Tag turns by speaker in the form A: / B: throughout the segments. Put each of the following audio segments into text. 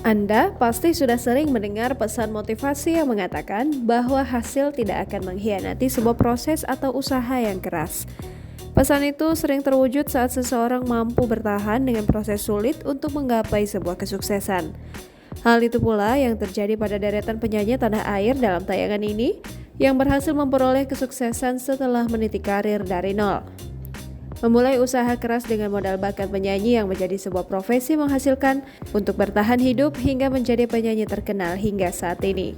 A: Anda pasti sudah sering mendengar pesan motivasi yang mengatakan bahwa hasil tidak akan mengkhianati sebuah proses atau usaha yang keras. Pesan itu sering terwujud saat seseorang mampu bertahan dengan proses sulit untuk menggapai sebuah kesuksesan. Hal itu pula yang terjadi pada deretan penyanyi tanah air dalam tayangan ini yang berhasil memperoleh kesuksesan setelah meniti karir dari nol. Memulai usaha keras dengan modal bakat penyanyi yang menjadi sebuah profesi menghasilkan untuk bertahan hidup hingga menjadi penyanyi terkenal hingga saat ini.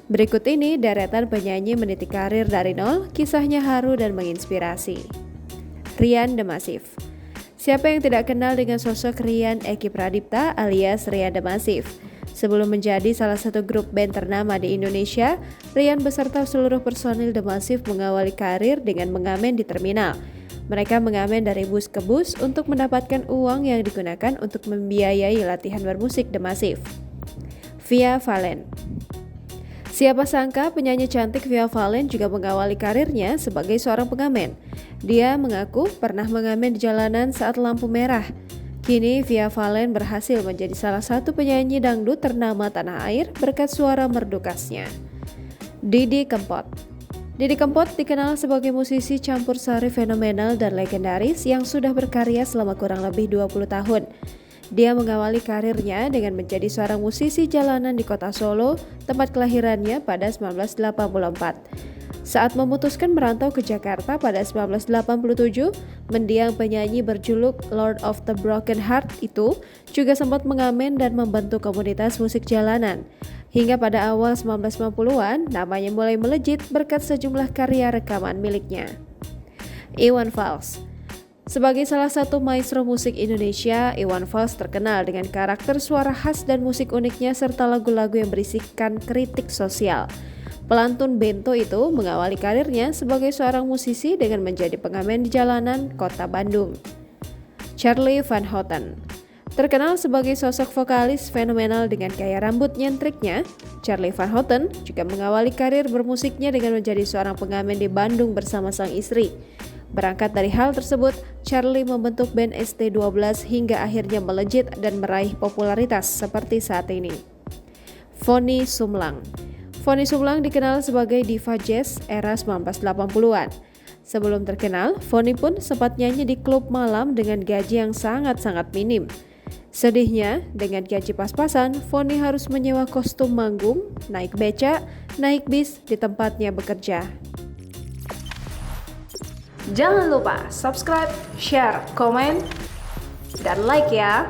A: Berikut ini deretan penyanyi meniti karir dari nol, kisahnya haru dan menginspirasi. Rian The Massive. Siapa yang tidak kenal dengan sosok Rian Eki Pradipta alias Rian The Massive? Sebelum menjadi salah satu grup band ternama di Indonesia, Rian beserta seluruh personil The Massive mengawali karir dengan mengamen di terminal. Mereka mengamen dari bus ke bus untuk mendapatkan uang yang digunakan untuk membiayai latihan bermusik The Massive. Via Valen. Siapa sangka penyanyi cantik Via Valen juga mengawali karirnya sebagai seorang pengamen. Dia mengaku pernah mengamen di jalanan saat lampu merah. Kini Via Valen berhasil menjadi salah satu penyanyi dangdut ternama tanah air berkat suara merdu khasnya. Didi Kempot. Didi Kempot dikenal sebagai musisi campur sari fenomenal dan legendaris yang sudah berkarya selama kurang lebih 20 tahun. Dia mengawali karirnya dengan menjadi seorang musisi jalanan di kota Solo, tempat kelahirannya pada 1984. Saat memutuskan merantau ke Jakarta pada 1987, mendiang penyanyi berjuluk Lord of the Broken Heart itu juga sempat mengamen dan membentuk komunitas musik jalanan. Hingga pada awal 1990-an, namanya mulai melejit berkat sejumlah karya rekaman miliknya. Iwan Fals. Sebagai salah satu maestro musik Indonesia, Iwan Fals terkenal dengan karakter suara khas dan musik uniknya serta lagu-lagu yang berisikan kritik sosial. Pelantun Bento itu mengawali karirnya sebagai seorang musisi dengan menjadi pengamen di jalanan kota Bandung. Charly Van Houten. Terkenal sebagai sosok vokalis fenomenal dengan gaya rambut nyentriknya, Charly Van Houten juga mengawali karir bermusiknya dengan menjadi seorang pengamen di Bandung bersama sang istri. Berangkat dari hal tersebut, Charly membentuk band ST12 hingga akhirnya melejit dan meraih popularitas seperti saat ini. Vonny Sumlang. Vonny Sumlang dikenal sebagai diva jazz era 1980-an. Sebelum terkenal, Vonny pun sempat nyanyi di klub malam dengan gaji yang sangat-sangat minim. Sedihnya, dengan gaji pas-pasan, Vonny harus menyewa kostum manggung, naik beca, naik bis di tempatnya bekerja. Jangan lupa subscribe, share, komen, dan like ya!